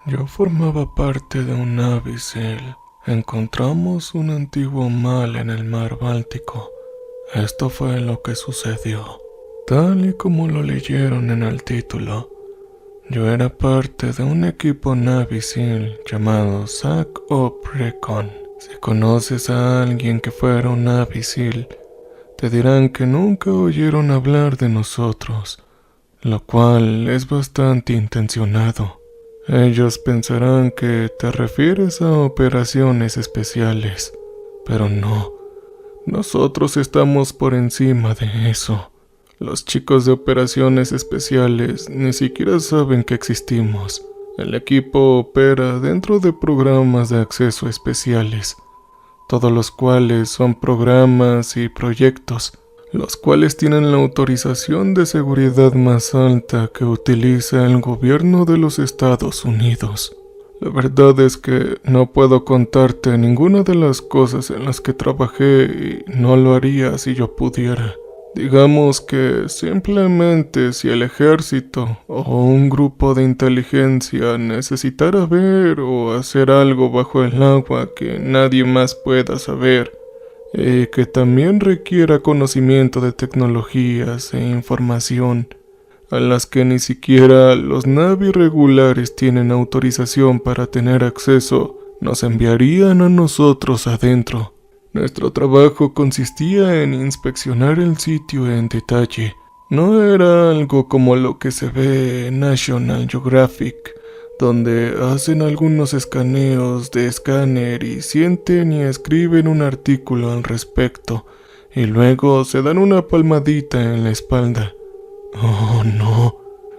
Yo formaba parte de un Navy SEAL. Encontramos un antiguo mal en el mar Báltico. Esto fue lo que sucedió. Tal y como lo leyeron en el título, yo era parte de un equipo Navy SEAL llamado SAC-OP Recon. Si conoces a alguien que fuera un Navy SEAL, te dirán que nunca oyeron hablar de nosotros, lo cual es bastante intencionado. Ellos pensarán que te refieres a operaciones especiales, pero no. Nosotros estamos por encima de eso. Los chicos de operaciones especiales ni siquiera saben que existimos. El equipo opera dentro de programas de acceso especiales, todos los cuales son programas y proyectos, los cuales tienen la autorización de seguridad más alta que utiliza el gobierno de los Estados Unidos. La verdad es que no puedo contarte ninguna de las cosas en las que trabajé y no lo haría si yo pudiera. Digamos que simplemente si el ejército o un grupo de inteligencia necesitara ver o hacer algo bajo el agua que nadie más pueda saber, y que también requiera conocimiento de tecnologías e información a las que ni siquiera los Navy regulares tienen autorización para tener acceso, nos enviarían a nosotros adentro. Nuestro trabajo consistía en inspeccionar el sitio en detalle. No era algo como lo que se ve en National Geographic, donde hacen algunos escaneos de escáner y sienten y escriben un artículo al respecto, y luego se dan una palmadita en la espalda. Oh, no.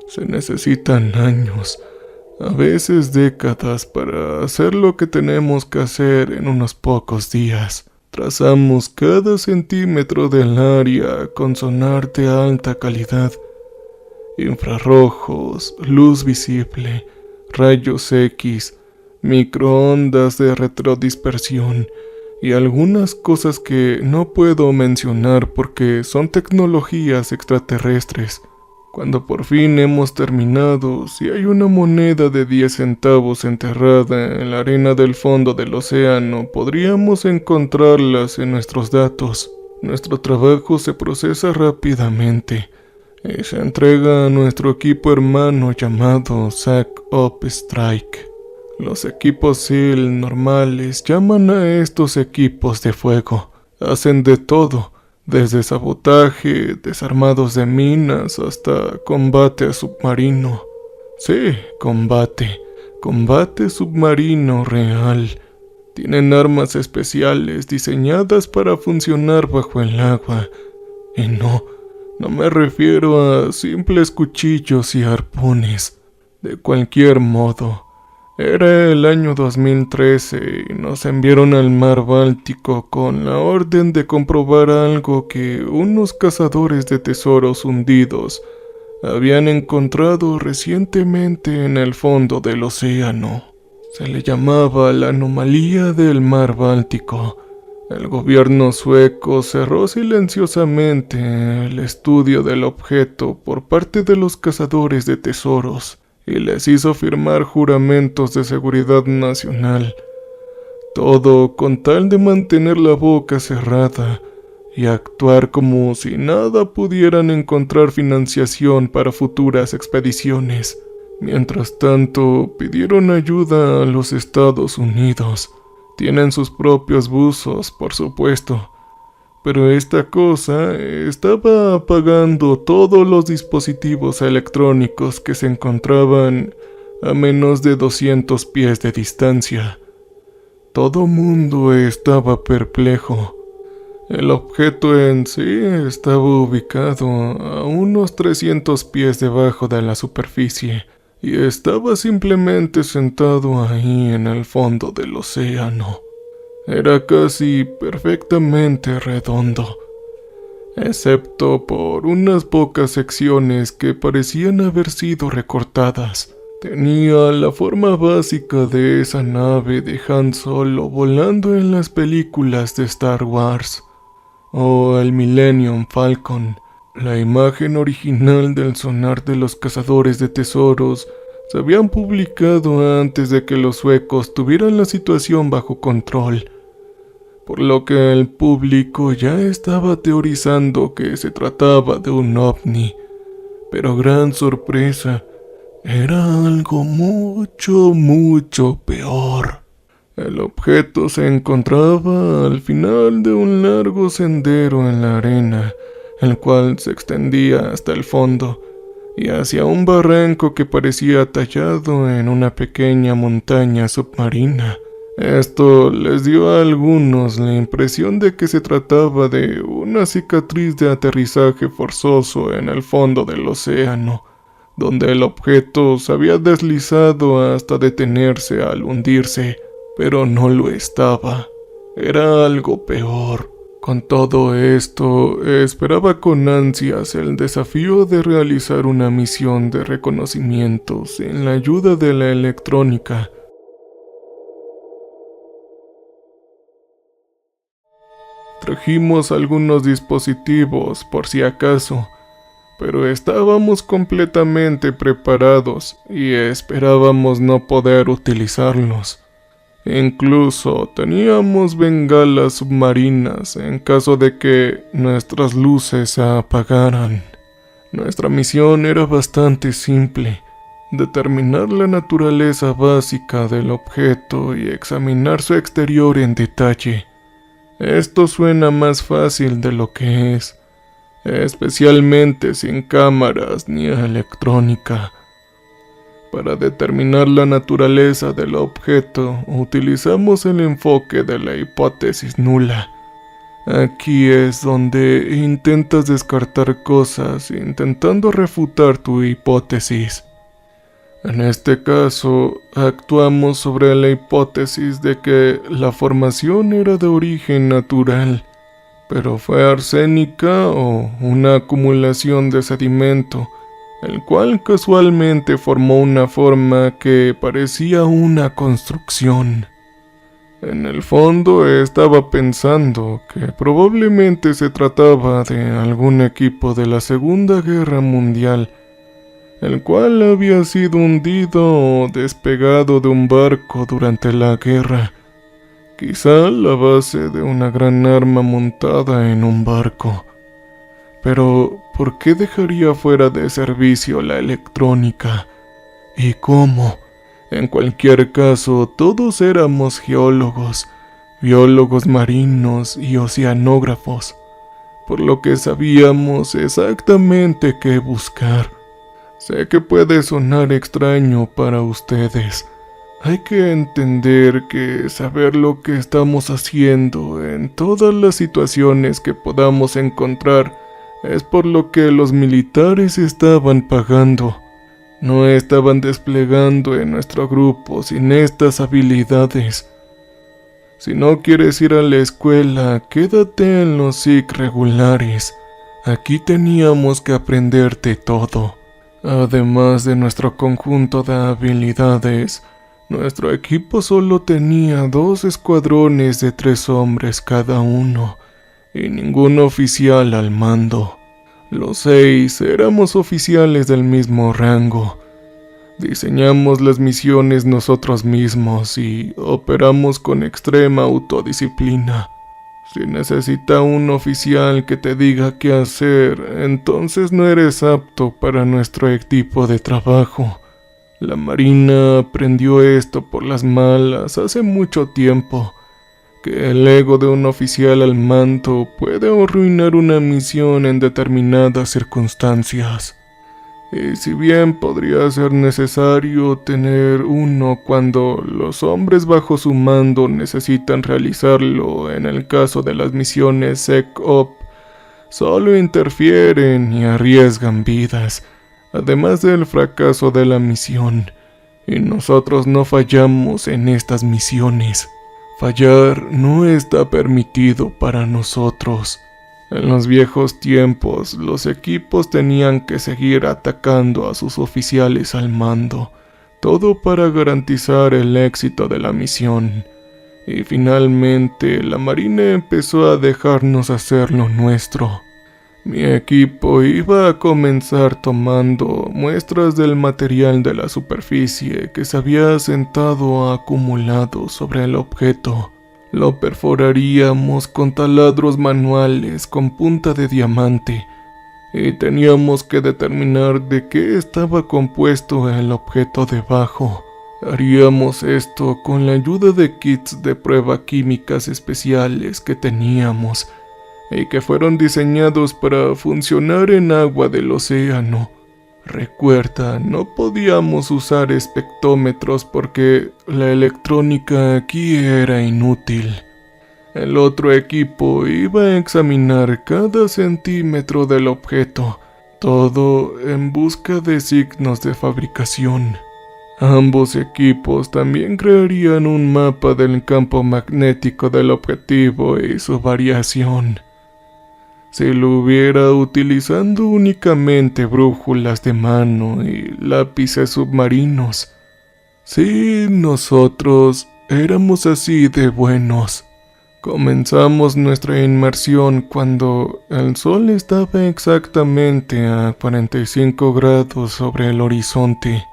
Se necesitan años, a veces décadas, para hacer lo que tenemos que hacer en unos pocos días. Trazamos cada centímetro del área con sonar de alta calidad, infrarrojos, luz visible, rayos X, microondas de retrodispersión y algunas cosas que no puedo mencionar porque son tecnologías extraterrestres. Cuando por fin hemos terminado, si hay una moneda de 10 centavos enterrada en la arena del fondo del océano, podríamos encontrarlas en nuestros datos. Nuestro trabajo se procesa rápidamente y se entrega a nuestro equipo hermano llamado SAC-OP Strike. Los equipos SEAL normales llaman a estos equipos de fuego. Hacen de todo, desde sabotaje, desarmados de minas, hasta combate a submarino. Sí, combate submarino real. Tienen armas especiales diseñadas para funcionar bajo el agua. Y no me refiero a simples cuchillos y arpones. De cualquier modo, era el año 2013 y nos enviaron al mar Báltico con la orden de comprobar algo que unos cazadores de tesoros hundidos habían encontrado recientemente en el fondo del océano. Se le llamaba la anomalía del mar Báltico. El gobierno sueco cerró silenciosamente el estudio del objeto por parte de los cazadores de tesoros y les hizo firmar juramentos de seguridad nacional. Todo con tal de mantener la boca cerrada y actuar como si nada pudieran encontrar financiación para futuras expediciones. Mientras tanto, pidieron ayuda a los Estados Unidos. Tienen sus propios buzos, por supuesto, pero esta cosa estaba apagando todos los dispositivos electrónicos que se encontraban a menos de 200 pies de distancia. Todo mundo estaba perplejo. El objeto en sí estaba ubicado a unos 300 pies debajo de la superficie y estaba simplemente sentado ahí en el fondo del océano. Era casi perfectamente redondo, excepto por unas pocas secciones que parecían haber sido recortadas. Tenía la forma básica de esa nave de Han Solo volando en las películas de Star Wars, o el Millennium Falcon. La imagen original del sonar de los cazadores de tesoros se habían publicado antes de que los suecos tuvieran la situación bajo control, por lo que el público ya estaba teorizando que se trataba de un ovni. Pero gran sorpresa, era algo mucho peor. El objeto se encontraba al final de un largo sendero en la arena, el cual se extendía hasta el fondo y hacia un barranco que parecía tallado en una pequeña montaña submarina. Esto les dio a algunos la impresión de que se trataba de una cicatriz de aterrizaje forzoso en el fondo del océano, donde el objeto se había deslizado hasta detenerse al hundirse, pero no lo estaba. Era algo peor. Con todo esto, esperaba con ansias el desafío de realizar una misión de reconocimiento sin la ayuda de la electrónica. Trajimos algunos dispositivos por si acaso, pero estábamos completamente preparados y esperábamos no poder utilizarlos. Incluso teníamos bengalas submarinas en caso de que nuestras luces se apagaran. Nuestra misión era bastante simple: determinar la naturaleza básica del objeto y examinar su exterior en detalle. Esto suena más fácil de lo que es, especialmente sin cámaras ni electrónica. Para determinar la naturaleza del objeto, utilizamos el enfoque de la hipótesis nula. Aquí es donde intentas descartar cosas intentando refutar tu hipótesis. En este caso, actuamos sobre la hipótesis de que la formación era de origen natural, pero fue arsénica o una acumulación de sedimento, el cual casualmente formó una forma que parecía una construcción. En el fondo estaba pensando que probablemente se trataba de algún equipo de la Segunda Guerra Mundial, el cual había sido hundido o despegado de un barco durante la guerra, quizá la base de una gran arma montada en un barco. Pero, ¿por qué dejaría fuera de servicio la electrónica? ¿Y cómo? En cualquier caso, todos éramos geólogos, biólogos marinos y oceanógrafos, por lo que sabíamos exactamente qué buscar. Sé que puede sonar extraño para ustedes. Hay que entender que saber lo que estamos haciendo en todas las situaciones que podamos encontrar es por lo que los militares estaban pagando. No estaban desplegando en nuestro grupo sin estas habilidades. Si no quieres ir a la escuela, quédate en los SIC regulares. Aquí teníamos que aprenderte todo. Además de nuestro conjunto de habilidades, nuestro equipo solo tenía 2 escuadrones de 3 hombres cada uno, y ningún oficial al mando. Los 6 éramos oficiales del mismo rango. Diseñamos las misiones nosotros mismos y operamos con extrema autodisciplina. Si necesita un oficial que te diga qué hacer, entonces no eres apto para nuestro equipo de trabajo. La Marina aprendió esto por las malas hace mucho tiempo, que el ego de un oficial al mando puede arruinar una misión en determinadas circunstancias. Y si bien podría ser necesario tener uno cuando los hombres bajo su mando necesitan realizarlo en el caso de las misiones SecOp, solo interfieren y arriesgan vidas, además del fracaso de la misión, y nosotros no fallamos en estas misiones. Fallar no está permitido para nosotros. En los viejos tiempos, los equipos tenían que seguir atacando a sus oficiales al mando, todo para garantizar el éxito de la misión. Y finalmente, la Marina empezó a dejarnos hacer lo nuestro. Mi equipo iba a comenzar tomando muestras del material de la superficie que se había asentado acumulado sobre el objeto. Lo perforaríamos con taladros manuales con punta de diamante y teníamos que determinar de qué estaba compuesto el objeto debajo. Haríamos esto con la ayuda de kits de prueba químicas especiales que teníamos y que fueron diseñados para funcionar en agua del océano. Recuerda, no podíamos usar espectrómetros porque la electrónica aquí era inútil. El otro equipo iba a examinar cada centímetro del objeto, todo en busca de signos de fabricación. Ambos equipos también crearían un mapa del campo magnético del objetivo y su variación. Si lo hubiera utilizando únicamente brújulas de mano y lápices submarinos. Sí, nosotros éramos así de buenos. Comenzamos nuestra inmersión cuando el sol estaba exactamente a 45 grados sobre el horizonte.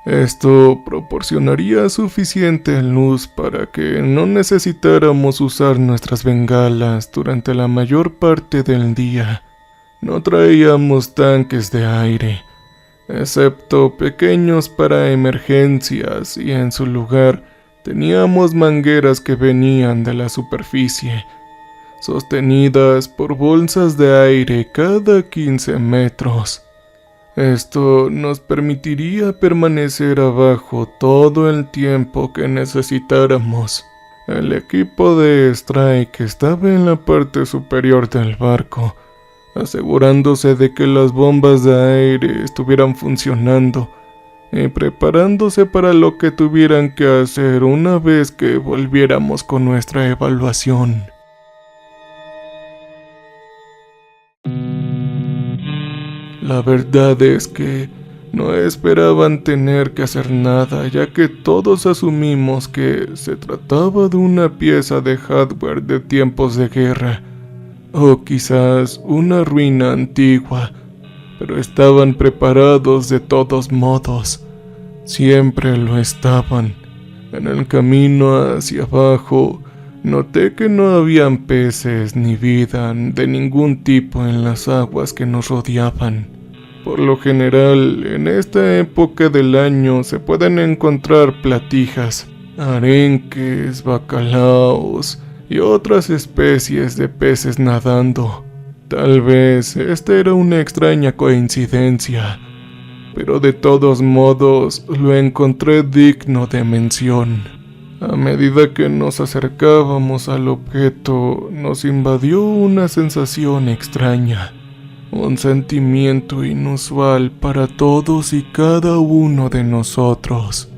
Esto proporcionaría suficiente luz para que no necesitáramos usar nuestras bengalas durante la mayor parte del día. No traíamos tanques de aire, excepto pequeños para emergencias, y en su lugar teníamos mangueras que venían de la superficie, sostenidas por bolsas de aire cada 15 metros. Esto nos permitiría permanecer abajo todo el tiempo que necesitáramos. El equipo de Strike estaba en la parte superior del barco, asegurándose de que las bombas de aire estuvieran funcionando y preparándose para lo que tuvieran que hacer una vez que volviéramos con nuestra evaluación. La verdad es que no esperaban tener que hacer nada, ya que todos asumimos que se trataba de una pieza de hardware de tiempos de guerra, o quizás una ruina antigua, pero estaban preparados de todos modos. Siempre lo estaban. En el camino hacia abajo, noté que no habían peces ni vida de ningún tipo en las aguas que nos rodeaban. Por lo general, en esta época del año se pueden encontrar platijas, arenques, bacalaos y otras especies de peces nadando. Tal vez esta era una extraña coincidencia, pero de todos modos lo encontré digno de mención. A medida que nos acercábamos al objeto, nos invadió una sensación extraña. Un sentimiento inusual para todos y cada uno de nosotros.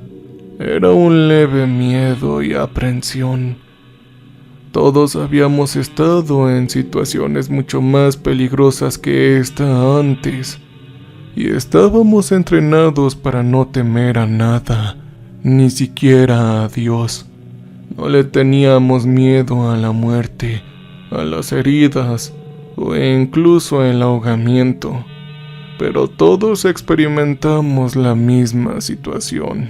Era un leve miedo y aprensión. Todos habíamos estado en situaciones mucho más peligrosas que esta antes, y estábamos entrenados para no temer a nada, ni siquiera a Dios. No le teníamos miedo a la muerte, a las heridas, o incluso el ahogamiento, pero todos experimentamos la misma situación.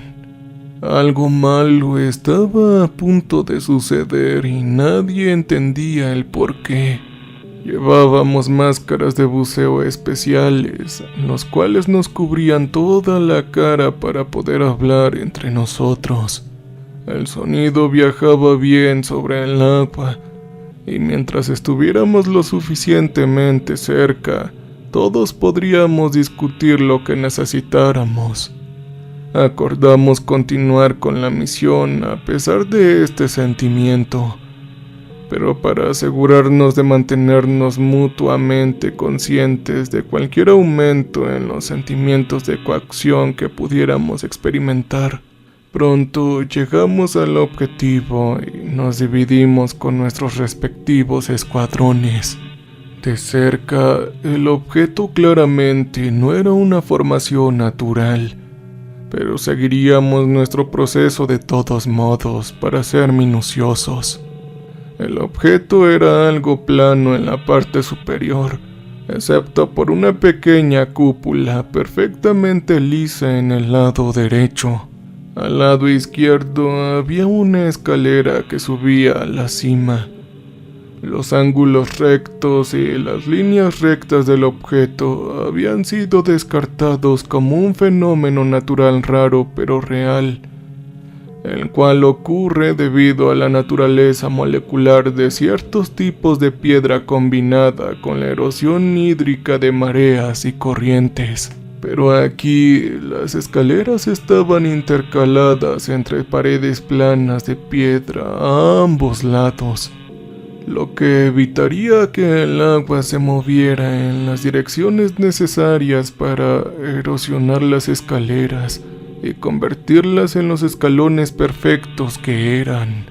Algo malo estaba a punto de suceder y nadie entendía el por qué. Llevábamos máscaras de buceo especiales, los cuales nos cubrían toda la cara para poder hablar entre nosotros. El sonido viajaba bien sobre el agua, y mientras estuviéramos lo suficientemente cerca, todos podríamos discutir lo que necesitáramos. Acordamos continuar con la misión a pesar de este sentimiento, pero para asegurarnos de mantenernos mutuamente conscientes de cualquier aumento en los sentimientos de coacción que pudiéramos experimentar, pronto llegamos al objetivo y nos dividimos con nuestros respectivos escuadrones. De cerca, el objeto claramente no era una formación natural, pero seguiríamos nuestro proceso de todos modos para ser minuciosos. El objeto era algo plano en la parte superior, excepto por una pequeña cúpula perfectamente lisa en el lado derecho. Al lado izquierdo había una escalera que subía a la cima. Los ángulos rectos y las líneas rectas del objeto habían sido descartados como un fenómeno natural raro pero real, el cual ocurre debido a la naturaleza molecular de ciertos tipos de piedra combinada con la erosión hídrica de mareas y corrientes. Pero aquí las escaleras estaban intercaladas entre paredes planas de piedra a ambos lados, lo que evitaría que el agua se moviera en las direcciones necesarias para erosionar las escaleras y convertirlas en los escalones perfectos que eran.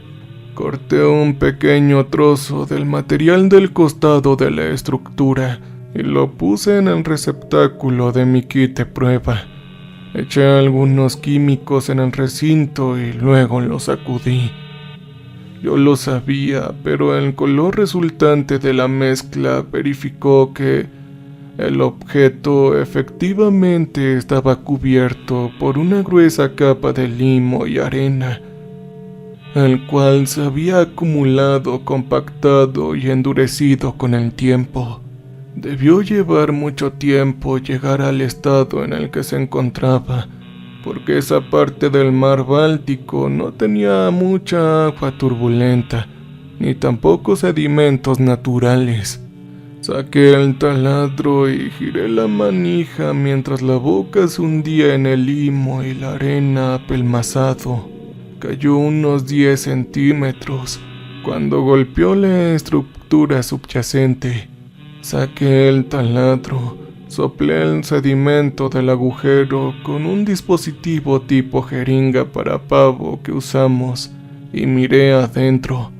Corté un pequeño trozo del material del costado de la estructura y lo puse en el receptáculo de mi kit de prueba. Eché algunos químicos en el recinto y luego lo sacudí. Yo lo sabía, pero el color resultante de la mezcla verificó que el objeto efectivamente estaba cubierto por una gruesa capa de limo y arena, el cual se había acumulado, compactado y endurecido con el tiempo. Debió llevar mucho tiempo llegar al estado en el que se encontraba, porque esa parte del mar Báltico no tenía mucha agua turbulenta, ni tampoco sedimentos naturales. Saqué el taladro y giré la manija mientras la boca se hundía en el limo y la arena apelmazado. Cayó unos 10 centímetros cuando golpeó la estructura subyacente. Saqué el taladro, soplé el sedimento del agujero con un dispositivo tipo jeringa para pavo que usamos y miré adentro.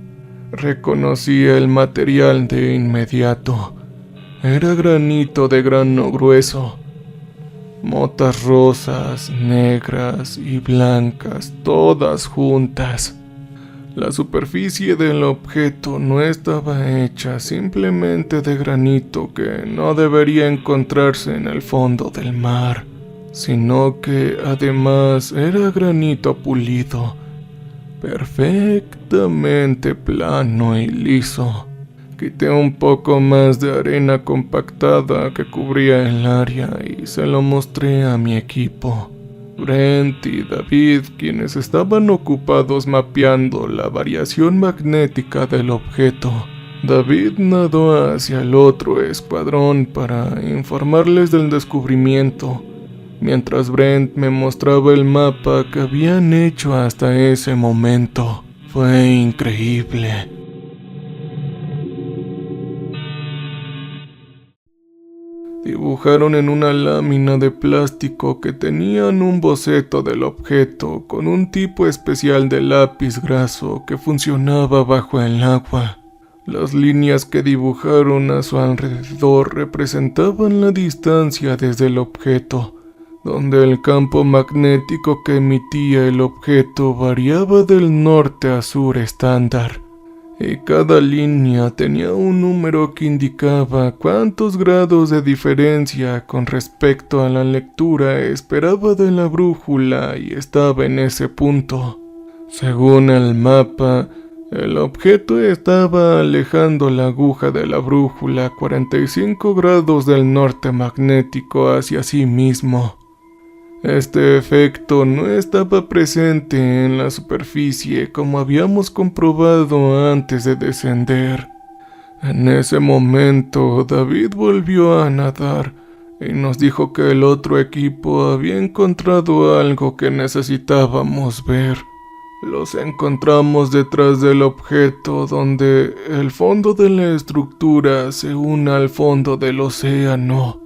Reconocí el material de inmediato. Era granito de grano grueso. Motas rosas, negras y blancas, todas juntas. La superficie del objeto no estaba hecha simplemente de granito que no debería encontrarse en el fondo del mar, sino que además era granito pulido, perfectamente plano y liso. Quité un poco más de arena compactada que cubría el área y se lo mostré a mi equipo. Brent y David, quienes estaban ocupados mapeando la variación magnética del objeto. David nadó hacia el otro escuadrón para informarles del descubrimiento, mientras Brent me mostraba el mapa que habían hecho hasta ese momento. Fue increíble. Dibujaron en una lámina de plástico que tenían un boceto del objeto con un tipo especial de lápiz graso que funcionaba bajo el agua. Las líneas que dibujaron a su alrededor representaban la distancia desde el objeto, donde el campo magnético que emitía el objeto variaba del norte a sur estándar. Y cada línea tenía un número que indicaba cuántos grados de diferencia con respecto a la lectura esperaba de la brújula y estaba en ese punto. Según el mapa, el objeto estaba alejando la aguja de la brújula 45 grados del norte magnético hacia sí mismo. Este efecto no estaba presente en la superficie como habíamos comprobado antes de descender. En ese momento, David volvió a nadar y nos dijo que el otro equipo había encontrado algo que necesitábamos ver. Los encontramos detrás del objeto donde el fondo de la estructura se une al fondo del océano.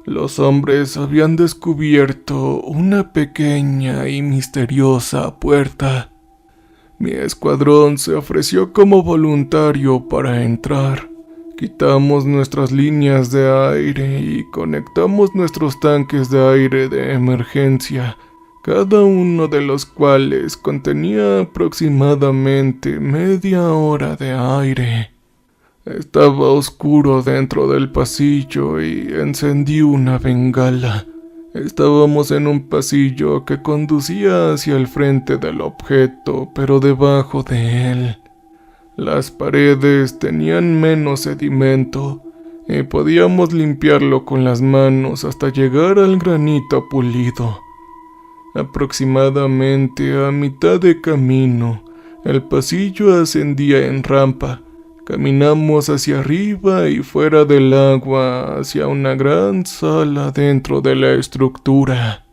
Los hombres habían descubierto una pequeña y misteriosa puerta. Mi escuadrón se ofreció como voluntario para entrar. Quitamos nuestras líneas de aire y conectamos nuestros tanques de aire de emergencia, cada uno de los cuales contenía aproximadamente media hora de aire. Estaba oscuro dentro del pasillo y encendí una bengala. Estábamos en un pasillo que conducía hacia el frente del objeto, pero debajo de él. Las paredes tenían menos sedimento y podíamos limpiarlo con las manos hasta llegar al granito pulido. Aproximadamente a mitad de camino, el pasillo ascendía en rampa. Caminamos hacia arriba y fuera del agua hacia una gran sala dentro de la estructura.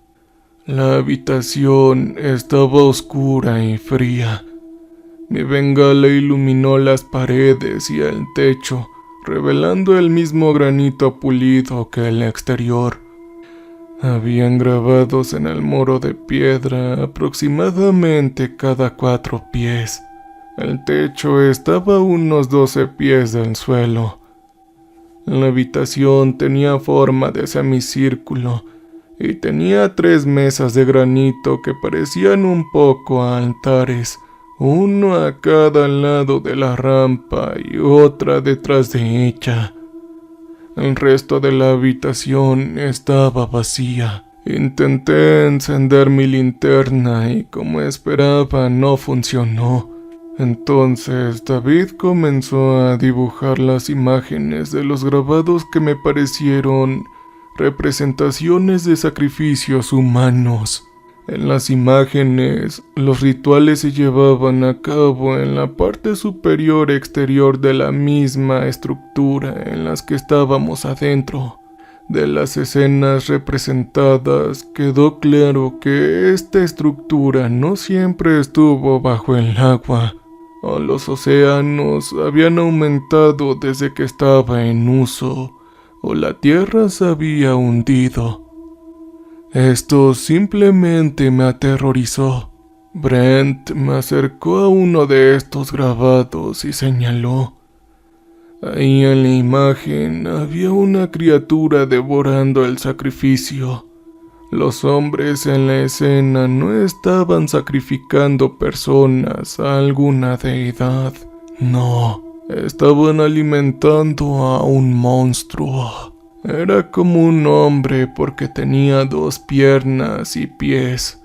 La habitación estaba oscura y fría. Mi bengala iluminó las paredes y el techo, revelando el mismo granito pulido que el exterior. Habían grabados en el muro de piedra aproximadamente cada 4 pies. El techo estaba a unos 12 pies del suelo. La habitación tenía forma de semicírculo y tenía 3 mesas de granito que parecían un poco a altares, uno a cada lado de la rampa y otra detrás de ella. El resto de la habitación estaba vacía. Intenté encender mi linterna y, como esperaba, no funcionó. Entonces David comenzó a dibujar las imágenes de los grabados que me parecieron representaciones de sacrificios humanos. En las imágenes, los rituales se llevaban a cabo en la parte superior exterior de la misma estructura en las que estábamos adentro. De las escenas representadas, quedó claro que esta estructura no siempre estuvo bajo el agua. Los océanos habían aumentado desde que estaba en uso, o la tierra se había hundido. Esto simplemente me aterrorizó. Brent me acercó a uno de estos grabados y señaló. Ahí en la imagen había una criatura devorando el sacrificio. Los hombres en la escena no estaban sacrificando personas a alguna deidad. No, estaban alimentando a un monstruo. Era como un hombre porque tenía 2 piernas y pies.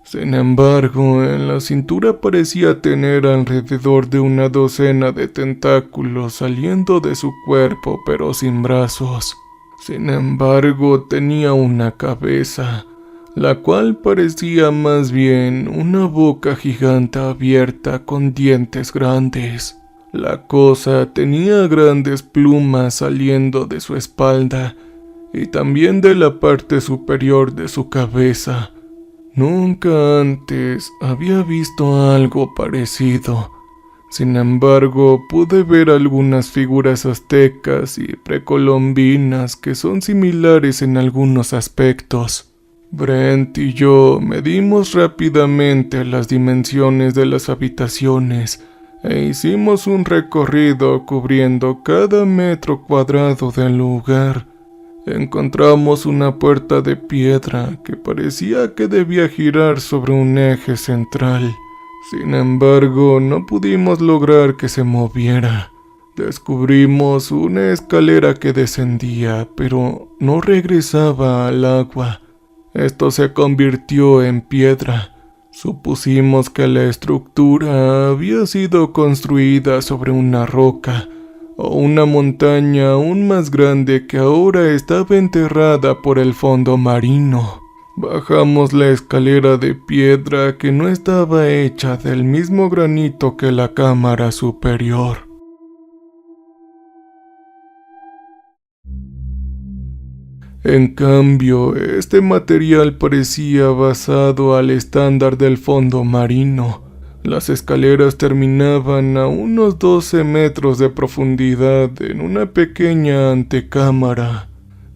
Sin embargo, en la cintura parecía tener alrededor de una docena de tentáculos saliendo de su cuerpo, pero sin brazos. Sin embargo, tenía una cabeza, la cual parecía más bien una boca gigante abierta con dientes grandes. La cosa tenía grandes plumas saliendo de su espalda y también de la parte superior de su cabeza. Nunca antes había visto algo parecido. Sin embargo, pude ver algunas figuras aztecas y precolombinas que son similares en algunos aspectos. Brent y yo medimos rápidamente las dimensiones de las habitaciones e hicimos un recorrido cubriendo cada metro cuadrado del lugar. Encontramos una puerta de piedra que parecía que debía girar sobre un eje central. Sin embargo, no pudimos lograr que se moviera. Descubrimos una escalera que descendía, pero no regresaba al agua. Esto se convirtió en piedra. Supusimos que la estructura había sido construida sobre una roca o una montaña aún más grande que ahora estaba enterrada por el fondo marino. Bajamos la escalera de piedra que no estaba hecha del mismo granito que la cámara superior. En cambio, este material parecía basado al estándar del fondo marino. Las escaleras terminaban a unos 12 metros de profundidad en una pequeña antecámara.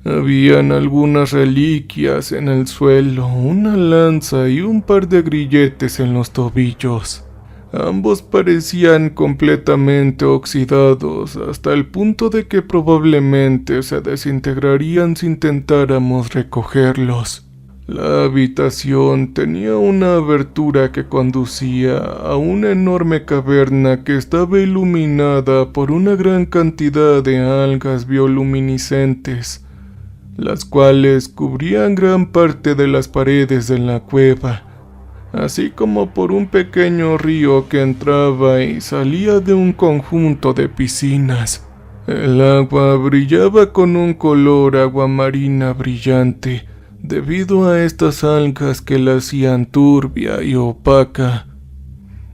Habían algunas reliquias en el suelo, una lanza y un par de grilletes en los tobillos. Ambos parecían completamente oxidados hasta el punto de que probablemente se desintegrarían si intentáramos recogerlos. La habitación tenía una abertura que conducía a una enorme caverna que estaba iluminada por una gran cantidad de algas bioluminiscentes, las cuales cubrían gran parte de las paredes de la cueva, así como por un pequeño río que entraba y salía de un conjunto de piscinas. El agua brillaba con un color aguamarina brillante, debido a estas algas que la hacían turbia y opaca.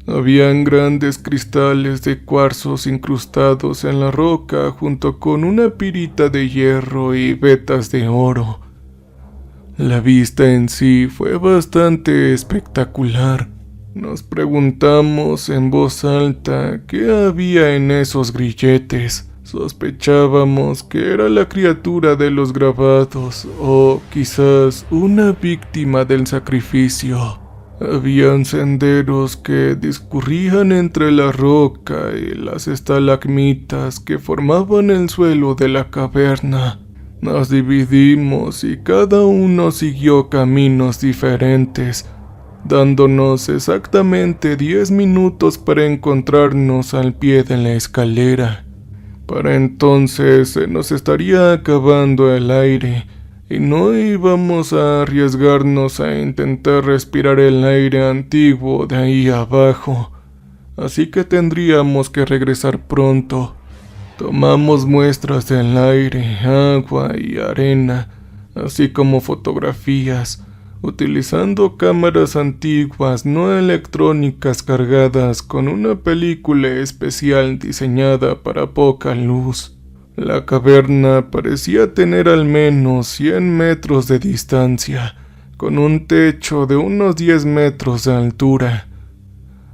Habían grandes cristales de cuarzos incrustados en la roca junto con una pirita de hierro y vetas de oro. La vista en sí fue bastante espectacular. Nos preguntamos en voz alta qué había en esos grilletes. Sospechábamos que era la criatura de los grabados o quizás una víctima del sacrificio. Habían senderos que discurrían entre la roca y las estalagmitas que formaban el suelo de la caverna. Nos dividimos y cada uno siguió caminos diferentes, dándonos exactamente 10 minutos para encontrarnos al pie de la escalera. Para entonces se nos estaría acabando el aire y no íbamos a arriesgarnos a intentar respirar el aire antiguo de ahí abajo, así que tendríamos que regresar pronto. Tomamos muestras del aire, agua y arena, así como fotografías, utilizando cámaras antiguas no electrónicas cargadas con una película especial diseñada para poca luz. La caverna parecía tener al menos 100 metros de distancia, con un techo de unos 10 metros de altura.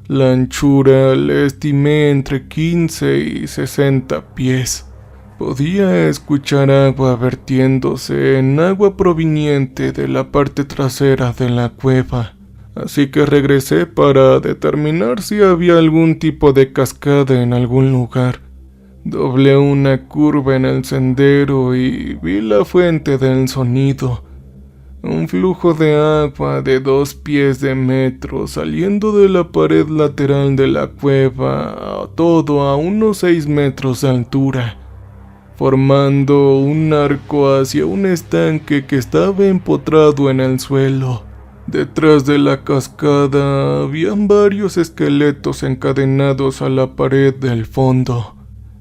La anchura la estimé entre 15 y 60 pies. Podía escuchar agua vertiéndose en agua proveniente de la parte trasera de la cueva, así que regresé para determinar si había algún tipo de cascada en algún lugar. Doblé una curva en el sendero y vi la fuente del sonido. Un flujo de agua de 2 pies de metro saliendo de la pared lateral de la cueva, todo a unos 6 metros de altura, formando un arco hacia un estanque que estaba empotrado en el suelo. Detrás de la cascada habían varios esqueletos encadenados a la pared del fondo.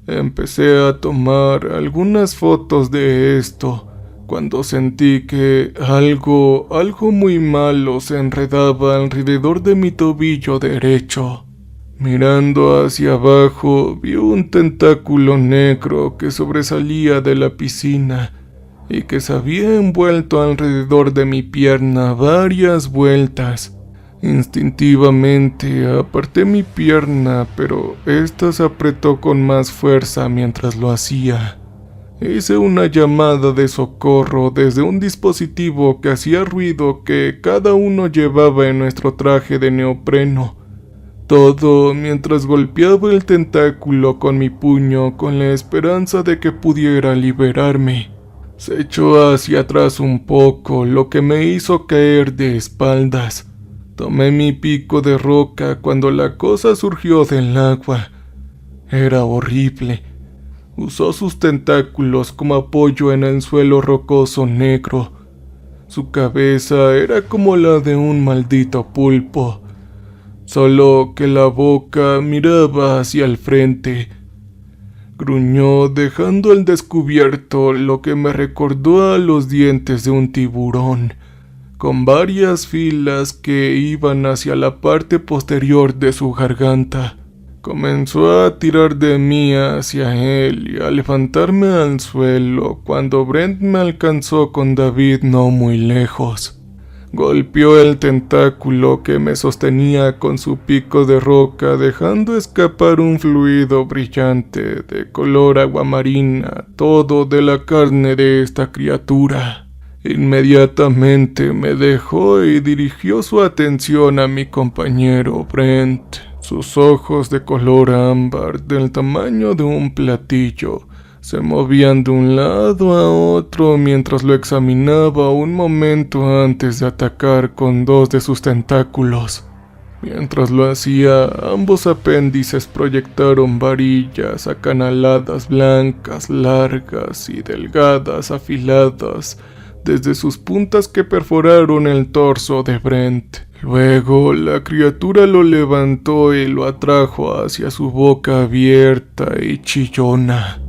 Empecé a tomar algunas fotos de esto, cuando sentí que algo muy malo se enredaba alrededor de mi tobillo derecho. Mirando hacia abajo, vi un tentáculo negro que sobresalía de la piscina y que se había envuelto alrededor de mi pierna varias vueltas. Instintivamente aparté mi pierna, pero ésta se apretó con más fuerza mientras lo hacía. Hice una llamada de socorro desde un dispositivo que hacía ruido que cada uno llevaba en nuestro traje de neopreno. Todo mientras golpeaba el tentáculo con mi puño con la esperanza de que pudiera liberarme. Se echó hacia atrás un poco, lo que me hizo caer de espaldas. Tomé mi pico de roca cuando la cosa surgió del agua. Era horrible. Usó sus tentáculos como apoyo en el suelo rocoso negro. Su cabeza era como la de un maldito pulpo, solo que la boca miraba hacia el frente. Gruñó dejando al descubierto lo que me recordó a los dientes de un tiburón, con varias filas que iban hacia la parte posterior de su garganta. Comenzó a tirar de mí hacia él y a levantarme al suelo cuando Brent me alcanzó con David no muy lejos. Golpeó el tentáculo que me sostenía con su pico de roca, dejando escapar un fluido brillante de color aguamarina, todo de la carne de esta criatura. Inmediatamente me dejó y dirigió su atención a mi compañero Brent. Sus ojos de color ámbar, del tamaño de un platillo, Se movían de un lado a otro mientras lo examinaba un momento antes de atacar con 2 de sus tentáculos. Mientras lo hacía, ambos apéndices proyectaron varillas acanaladas blancas, largas y delgadas, afiladas, desde sus puntas que perforaron el torso de Brent. Luego, la criatura lo levantó y lo atrajo hacia su boca abierta y chillona.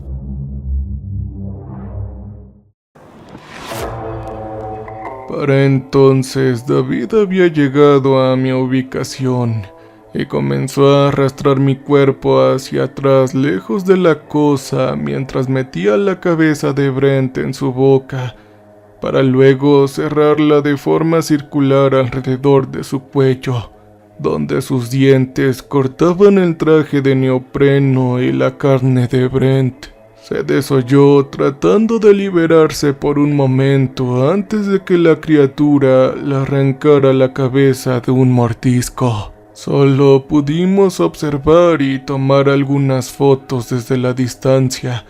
Para entonces, David había llegado a mi ubicación y comenzó a arrastrar mi cuerpo hacia atrás, lejos de la cosa, mientras metía la cabeza de Brent en su boca, para luego cerrarla de forma circular alrededor de su cuello, donde sus dientes cortaban el traje de neopreno y la carne de Brent. Se desolló tratando de liberarse por un momento antes de que la criatura le arrancara la cabeza de un mordisco. Solo pudimos observar y tomar algunas fotos desde la distancia,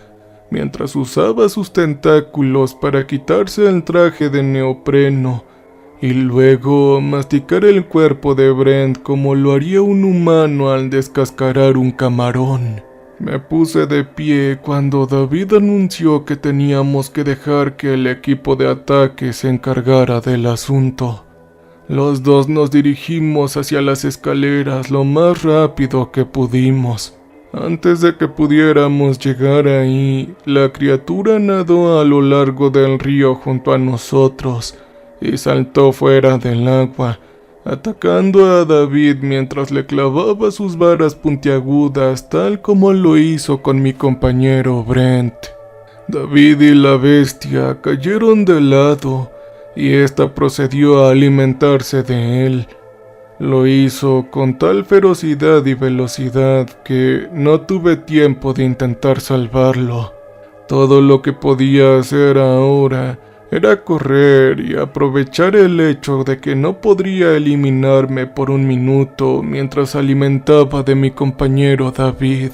mientras usaba sus tentáculos para quitarse el traje de neopreno y luego masticar el cuerpo de Brent como lo haría un humano al descascarar un camarón. Me puse de pie cuando David anunció que teníamos que dejar que el equipo de ataque se encargara del asunto. Los dos nos dirigimos hacia las escaleras lo más rápido que pudimos. Antes de que pudiéramos llegar ahí, la criatura nadó a lo largo del río junto a nosotros y saltó fuera del agua, atacando a David mientras le clavaba sus varas puntiagudas tal como lo hizo con mi compañero Brent. David y la bestia cayeron de lado y ésta procedió a alimentarse de él. Lo hizo con tal ferocidad y velocidad que no tuve tiempo de intentar salvarlo. Todo lo que podía hacer ahora era correr y aprovechar el hecho de que no podría eliminarme por un minuto mientras alimentaba de mi compañero David.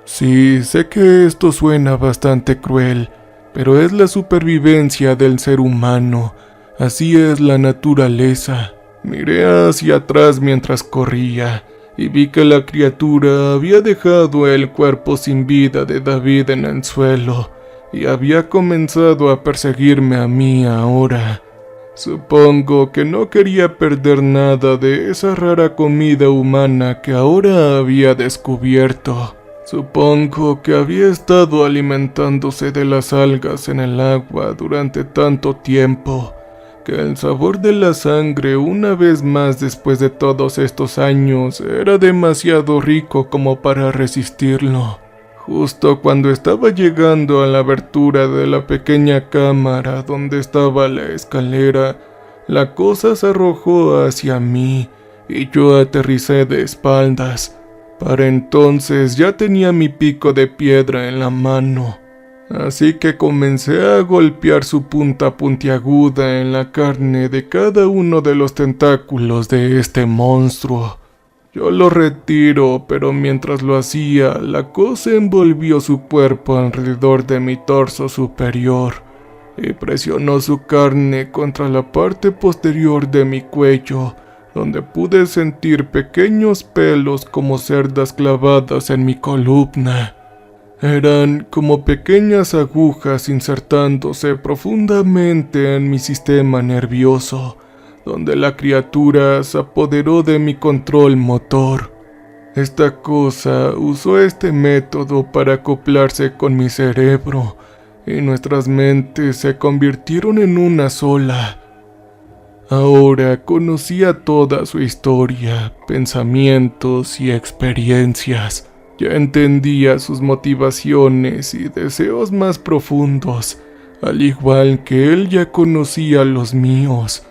Sí, sé que esto suena bastante cruel, pero es la supervivencia del ser humano. Así es la naturaleza. Miré hacia atrás mientras corría y vi que la criatura había dejado el cuerpo sin vida de David en el suelo y había comenzado a perseguirme a mí ahora. Supongo que no quería perder nada de esa rara comida humana que ahora había descubierto. Supongo que había estado alimentándose de las algas en el agua durante tanto tiempo, que el sabor de la sangre, una vez más después de todos estos años, era demasiado rico como para resistirlo. Justo cuando estaba llegando a la abertura de la pequeña cámara donde estaba la escalera, la cosa se arrojó hacia mí y yo aterricé de espaldas. Para entonces ya tenía mi pico de piedra en la mano, así que comencé a golpear su punta puntiaguda en la carne de cada uno de los tentáculos de este monstruo. Yo lo retiro, pero mientras lo hacía, la cosa envolvió su cuerpo alrededor de mi torso superior y presionó su carne contra la parte posterior de mi cuello, donde pude sentir pequeños pelos como cerdas clavadas en mi columna. Eran como pequeñas agujas insertándose profundamente en mi sistema nervioso, donde la criatura se apoderó de mi control motor. Esta cosa usó este método para acoplarse con mi cerebro, y nuestras mentes se convirtieron en una sola. Ahora conocía toda su historia, pensamientos y experiencias. Ya entendía sus motivaciones y deseos más profundos, al igual que él ya conocía los míos.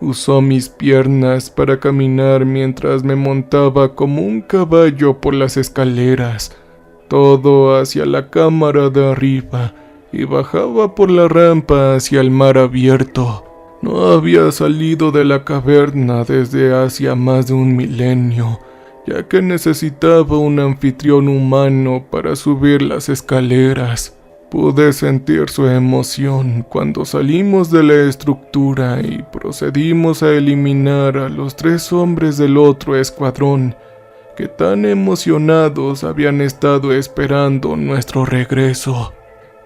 Usó mis piernas para caminar mientras me montaba como un caballo por las escaleras, todo hacia la cámara de arriba, y bajaba por la rampa hacia el mar abierto. No había salido de la caverna desde hacía más de un milenio, ya que necesitaba un anfitrión humano para subir las escaleras. Pude sentir su emoción cuando salimos de la estructura y procedimos a eliminar a los 3 hombres del otro escuadrón que tan emocionados habían estado esperando nuestro regreso.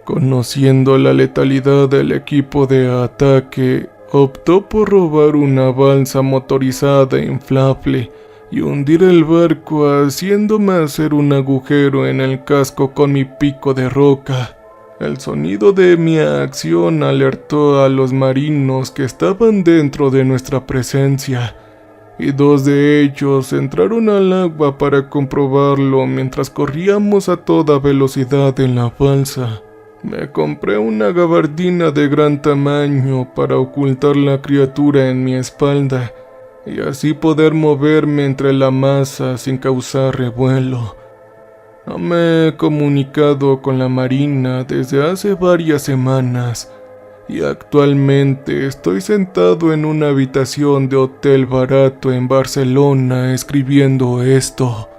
Conociendo la letalidad del equipo de ataque, optó por robar una balsa motorizada inflable y hundir el barco haciéndome hacer un agujero en el casco con mi pico de roca. El sonido de mi acción alertó a los marinos que estaban dentro de nuestra presencia, y 2 de ellos entraron al agua para comprobarlo mientras corríamos a toda velocidad en la balsa. Me compré una gabardina de gran tamaño para ocultar la criatura en mi espalda y así poder moverme entre la masa sin causar revuelo. No me he comunicado con la Marina desde hace varias semanas y actualmente estoy sentado en una habitación de hotel barato en Barcelona escribiendo esto.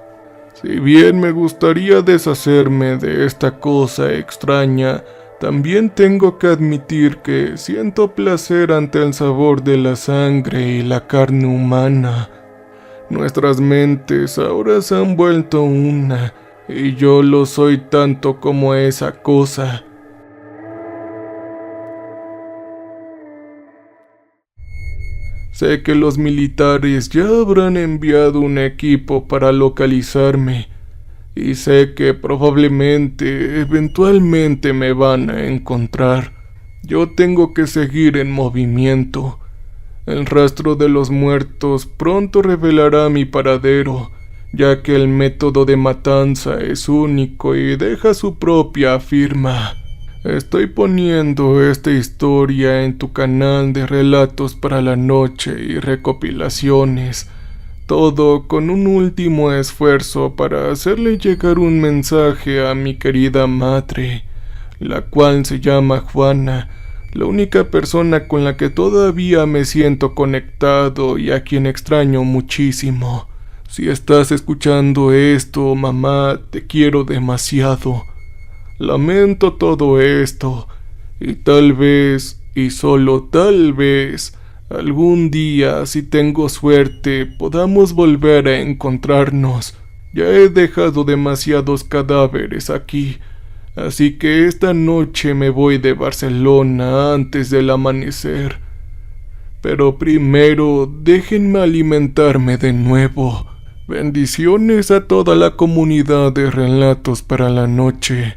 Si bien me gustaría deshacerme de esta cosa extraña, también tengo que admitir que siento placer ante el sabor de la sangre y la carne humana. Nuestras mentes ahora se han vuelto una, y yo lo soy tanto como esa cosa. Sé que los militares ya habrán enviado un equipo para localizarme, y sé que probablemente, eventualmente me van a encontrar. Yo tengo que seguir en movimiento. El rastro de los muertos pronto revelará mi paradero, ya que el método de matanza es único y deja su propia firma. Estoy poniendo esta historia en tu canal de relatos para la noche y recopilaciones, todo con un último esfuerzo para hacerle llegar un mensaje a mi querida madre, la cual se llama Juana, la única persona con la que todavía me siento conectado y a quien extraño muchísimo. Si estás escuchando esto, mamá, te quiero demasiado. Lamento todo esto, y tal vez, y solo tal vez, algún día, si tengo suerte, podamos volver a encontrarnos. Ya he dejado demasiados cadáveres aquí, así que esta noche me voy de Barcelona antes del amanecer. Pero primero, déjenme alimentarme de nuevo. Bendiciones a toda la comunidad de relatos para la noche.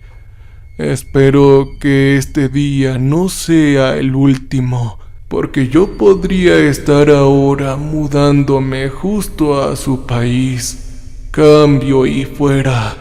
Espero que este día no sea el último, porque yo podría estar ahora mudándome justo a su país. Cambio y fuera.